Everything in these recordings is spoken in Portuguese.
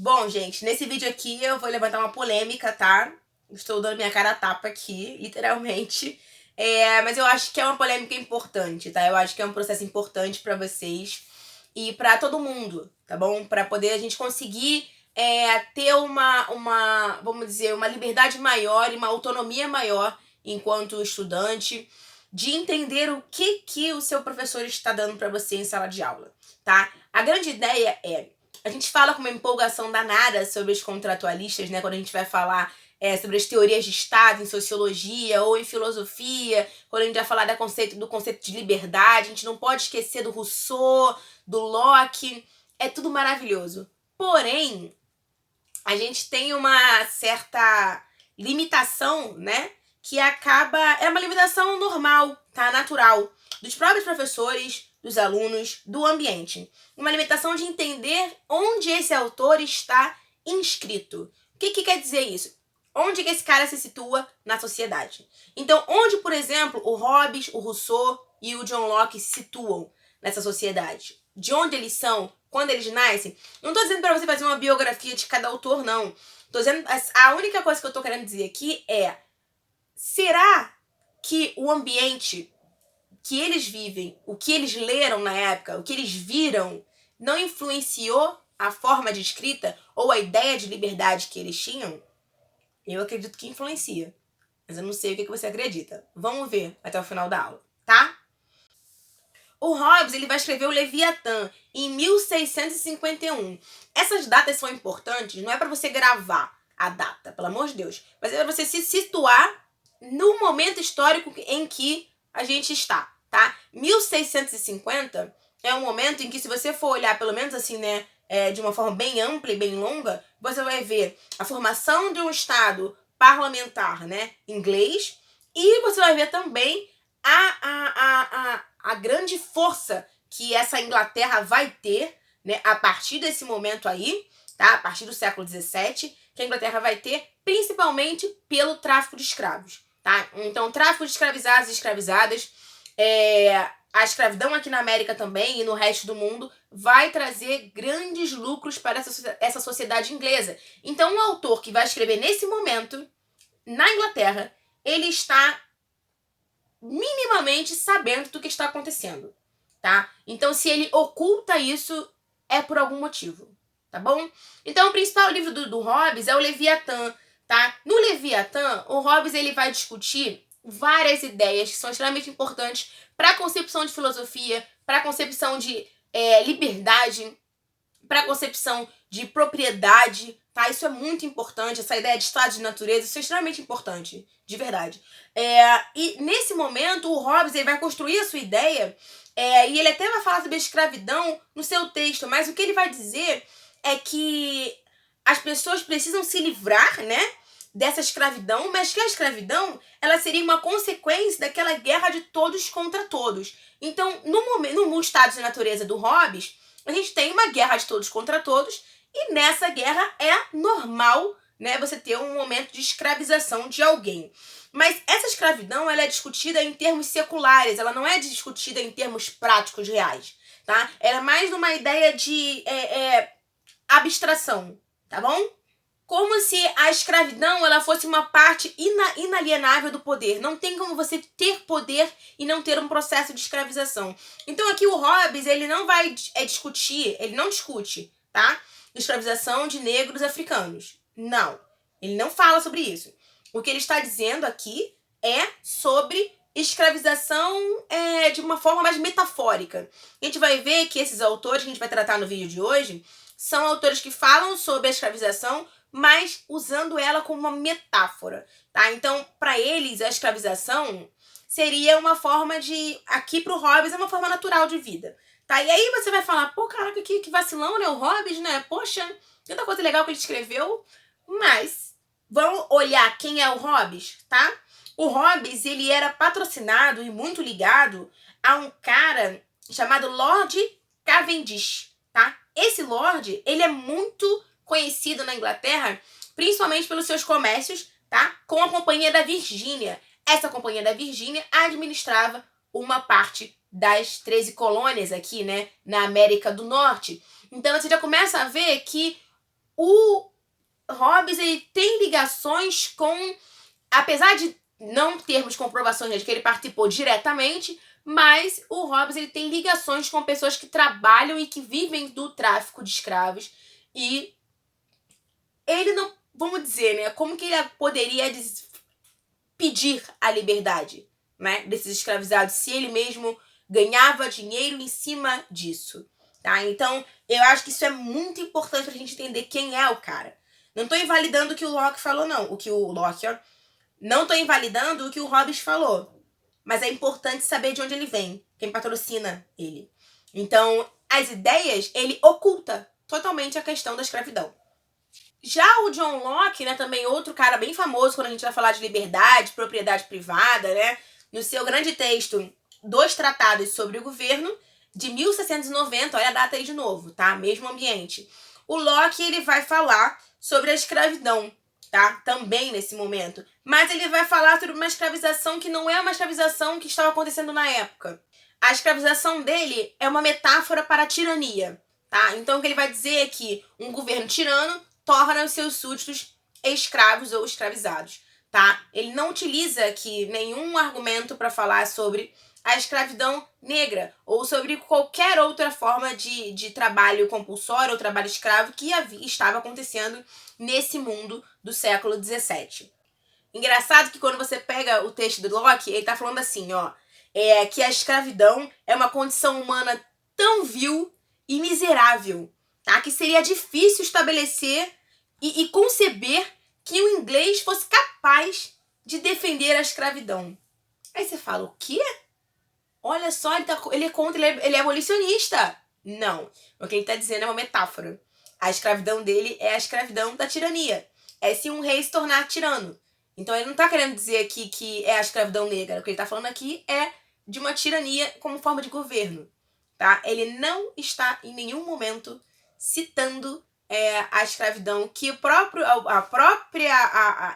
Bom, gente, nesse vídeo aqui eu vou levantar uma polêmica, tá? Estou dando minha cara a tapa aqui, literalmente. Mas eu acho que é uma polêmica importante, tá? Eu acho que é um processo importante pra vocês e pra todo mundo, tá bom? Pra poder a gente conseguir ter vamos dizer, uma liberdade maior e uma autonomia maior enquanto estudante, de entender o que o seu professor está dando pra você em sala de aula, tá? A grande ideia é: a gente fala com uma empolgação danada sobre os contratualistas, né? Quando a gente vai falar sobre as teorias de Estado em sociologia ou em filosofia, quando a gente vai falar do conceito de liberdade, a gente não pode esquecer do Rousseau, do Locke, é tudo maravilhoso. Porém, a gente tem uma certa limitação, né? Que é uma limitação normal, tá? Natural, dos próprios professores, dos alunos, do ambiente. Uma limitação de entender onde esse autor está inscrito. O que quer dizer isso? Onde que esse cara se situa na sociedade? Então, onde, por exemplo, o Hobbes, o Rousseau e o John Locke se situam nessa sociedade? De onde eles são? Quando eles nascem? Não tô dizendo pra você fazer uma biografia de cada autor, não. Tô dizendo, a única coisa que eu tô querendo dizer aqui é: será que o ambiente que eles vivem, o que eles leram na época, o que eles viram, não influenciou a forma de escrita ou a ideia de liberdade que eles tinham? Eu acredito que influencia, mas eu não sei o que você acredita. Vamos ver até o final da aula, tá? O Hobbes, ele vai escrever o Leviatã em 1651. Essas datas são importantes, não é para você gravar a data, pelo amor de Deus, mas é para você se situar no momento histórico em que a gente está, tá? 1650 é um momento em que, se você for olhar, pelo menos assim, né, de uma forma bem ampla e bem longa, você vai ver a formação de um Estado parlamentar, né, inglês, e você vai ver também a grande força que essa Inglaterra vai ter, né, a partir desse momento aí, tá? A partir do século XVII, que a Inglaterra vai ter, principalmente pelo tráfico de escravos, tá? Então, tráfico de escravizados e escravizadas, a escravidão aqui na América também e no resto do mundo vai trazer grandes lucros para essa sociedade inglesa. Então, o autor que vai escrever nesse momento, na Inglaterra, ele está minimamente sabendo do que está acontecendo, tá? Então, se ele oculta isso, é por algum motivo, tá bom? Então, o principal livro do Hobbes é o Leviatã, tá? No Leviatã, o Hobbes, ele vai discutir várias ideias que são extremamente importantes para a concepção de filosofia, para a concepção de liberdade, para a concepção de propriedade, tá? Isso é muito importante, essa ideia de estado de natureza, isso é extremamente importante, de verdade. E nesse momento, o Hobbes, ele vai construir a sua ideia, e ele até vai falar sobre a escravidão no seu texto, mas o que ele vai dizer é que as pessoas precisam se livrar, né, dessa escravidão, mas que a escravidão, ela seria uma consequência daquela guerra de todos contra todos. Então, no estado de natureza do Hobbes, a gente tem uma guerra de todos contra todos, e nessa guerra é normal, né, você ter um momento de escravização de alguém. Mas essa escravidão, ela é discutida em termos seculares, ela não é discutida em termos práticos reais, tá? Ela é mais numa ideia de abstração, tá bom? Como se a escravidão, ela fosse uma parte inalienável do poder. Não tem como você ter poder e não ter um processo de escravização. Então aqui o Hobbes, ele não vai discutir, ele não discute, tá? Escravização de negros africanos. Não, ele não fala sobre isso. O que ele está dizendo aqui é sobre escravização de uma forma mais metafórica. A gente vai ver que esses autores que a gente vai tratar no vídeo de hoje são autores que falam sobre a escravização, mas usando ela como uma metáfora, tá? Então, para eles, a escravização seria uma forma de... Aqui pro Hobbes é uma forma natural de vida, tá? E aí você vai falar: pô, caraca, que vacilão, né? O Hobbes, né? Poxa, tanta coisa legal que ele escreveu. Mas vamos olhar quem é o Hobbes, tá? O Hobbes, ele era patrocinado e muito ligado a um cara chamado Lord Cavendish, tá? Esse Lord, ele é muito conhecido na Inglaterra, principalmente pelos seus comércios, tá? Com a Companhia da Virgínia. Essa Companhia da Virgínia administrava uma parte das 13 colônias aqui, né, na América do Norte. Então você já começa a ver que o Hobbes, ele tem ligações com, apesar de não termos comprovações de que ele participou diretamente, mas o Hobbes, ele tem ligações com pessoas que trabalham e que vivem do tráfico de escravos, e ele não, vamos dizer, né, como que ele poderia pedir a liberdade, né, desses escravizados, se ele mesmo ganhava dinheiro em cima disso, tá? Então, eu acho que isso é muito importante pra gente entender quem é o cara. Não tô invalidando o que o Locke falou, não. Não tô invalidando o que o Hobbes falou. Mas é importante saber de onde ele vem, quem patrocina ele. Então, as ideias, ele oculta totalmente a questão da escravidão. Já o John Locke, né, também outro cara bem famoso quando a gente vai falar de liberdade, propriedade privada, né, no seu grande texto Dois Tratados sobre o Governo, de 1690, olha a data aí de novo, tá? Mesmo ambiente. O Locke, ele vai falar sobre a escravidão, tá? Também nesse momento. Mas ele vai falar sobre uma escravização que não é uma escravização que estava acontecendo na época. A escravização dele é uma metáfora para a tirania, tá? Então o que ele vai dizer é que um governo tirano torna os seus súditos escravos ou escravizados, tá? Ele não utiliza aqui nenhum argumento para falar sobre a escravidão negra ou sobre qualquer outra forma de trabalho compulsório ou trabalho escravo que estava acontecendo nesse mundo do século XVII. Engraçado que quando você pega o texto do Locke, ele tá falando assim, ó, que a escravidão é uma condição humana tão vil e miserável, tá? Que seria difícil estabelecer e conceber que o inglês fosse capaz de defender a escravidão. Aí você fala, o quê? Olha só, ele é contra, ele é abolicionista. Não, o que ele está dizendo é uma metáfora. A escravidão dele é a escravidão da tirania. É se um rei se tornar tirano. Então ele não está querendo dizer aqui que é a escravidão negra. O que ele está falando aqui é de uma tirania como forma de governo. Tá? Ele não está em nenhum momento citando a escravidão que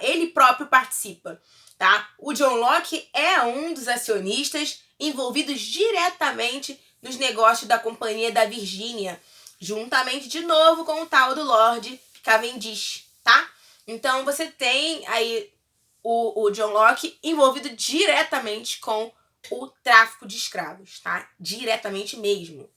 ele próprio participa. Tá? O John Locke é um dos acionistas envolvidos diretamente nos negócios da Companhia da Virgínia, juntamente de novo com o tal do Lord Cavendish, tá? Então você tem aí o John Locke envolvido diretamente com o tráfico de escravos, tá? Diretamente mesmo.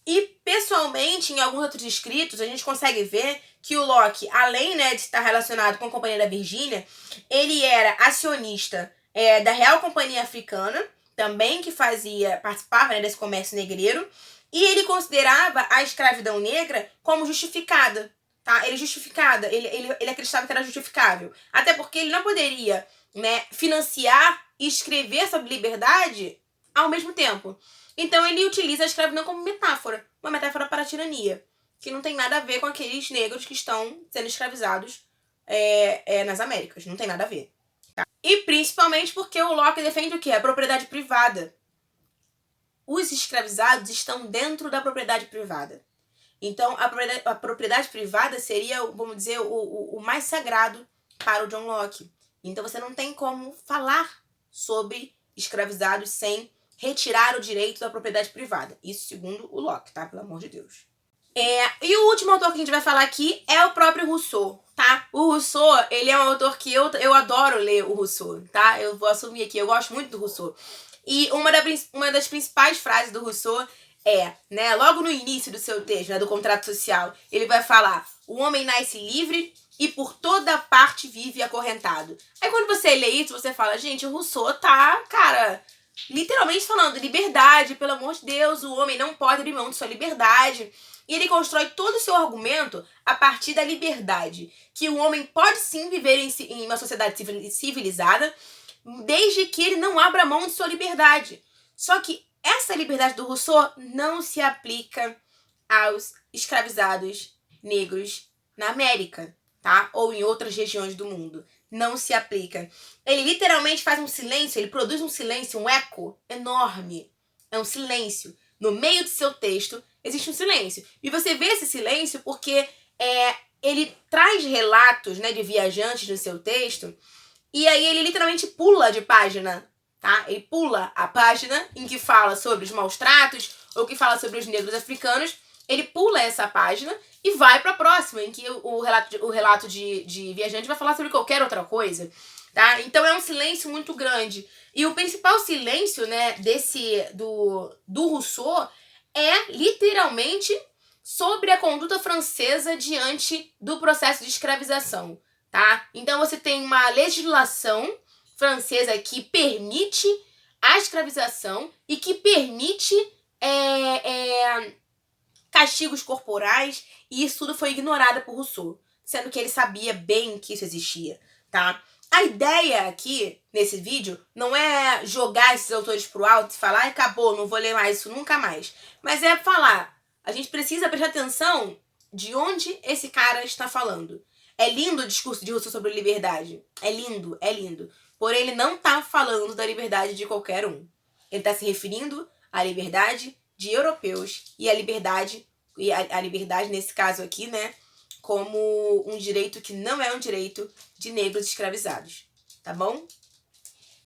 E, pessoalmente, em alguns outros escritos, a gente consegue ver que o Locke, além, né, de estar relacionado com a Companhia da Virgínia, ele era acionista da Real Companhia Africana, também que participava, né, desse comércio negreiro, e ele considerava a escravidão negra como justificada, tá? Ele acreditava que era justificável. Até porque ele não poderia, né, financiar e escrever sobre liberdade ao mesmo tempo. Então ele utiliza a escravidão como metáfora, uma metáfora para a tirania, que não tem nada a ver com aqueles negros que estão sendo escravizados nas Américas, não tem nada a ver. Tá? E principalmente porque o Locke defende o quê? A propriedade privada. Os escravizados estão dentro da propriedade privada. Então a propriedade privada seria, vamos dizer, o mais sagrado para o John Locke. Então você não tem como falar sobre escravizados sem retirar o direito da propriedade privada. Isso segundo o Locke, tá? Pelo amor de Deus. E o último autor que a gente vai falar aqui é o próprio Rousseau, tá? O Rousseau, ele é um autor que eu adoro ler o Rousseau, tá? Eu vou assumir aqui, eu gosto muito do Rousseau. E uma das principais frases do Rousseau né, logo no início do seu texto, né, do contrato social, ele vai falar: o homem nasce livre e por toda parte vive acorrentado. Aí quando você lê isso, você fala, gente, o Rousseau tá, cara, literalmente falando liberdade, pelo amor de Deus, o homem não pode abrir mão de sua liberdade. E ele constrói todo o seu argumento a partir da liberdade, que o homem pode sim viver em uma sociedade civilizada, desde que ele não abra mão de sua liberdade. Só que essa liberdade do Rousseau não se aplica aos escravizados negros na América, tá? Ou em outras regiões do mundo. Não se aplica. Ele literalmente faz um silêncio, ele produz um silêncio, um eco enorme. É um silêncio. No meio do seu texto existe um silêncio. E você vê esse silêncio porque ele traz relatos, né, de viajantes no seu texto, e aí ele literalmente pula de página, tá? Ele pula a página em que fala sobre os maus tratos ou que fala sobre os negros africanos ele pula essa página e vai para a próxima, em que o relato de viajante vai falar sobre qualquer outra coisa, tá? Então é um silêncio muito grande. E o principal silêncio, né, do Rousseau é literalmente sobre a conduta francesa diante do processo de escravização, tá? Então você tem uma legislação francesa que permite a escravização e que permite castigos corporais, e isso tudo foi ignorado por Rousseau, sendo que ele sabia bem que isso existia, tá? A ideia aqui, nesse vídeo, não é jogar esses autores pro alto e falar, acabou, não vou ler mais isso nunca mais. Mas é falar, a gente precisa prestar atenção de onde esse cara está falando. É lindo o discurso de Rousseau sobre liberdade. É lindo, é lindo. Porém, ele não tá falando da liberdade de qualquer um. Ele está se referindo à liberdade de europeus e a liberdade nesse caso aqui, né, como um direito que não é um direito de negros escravizados, tá bom?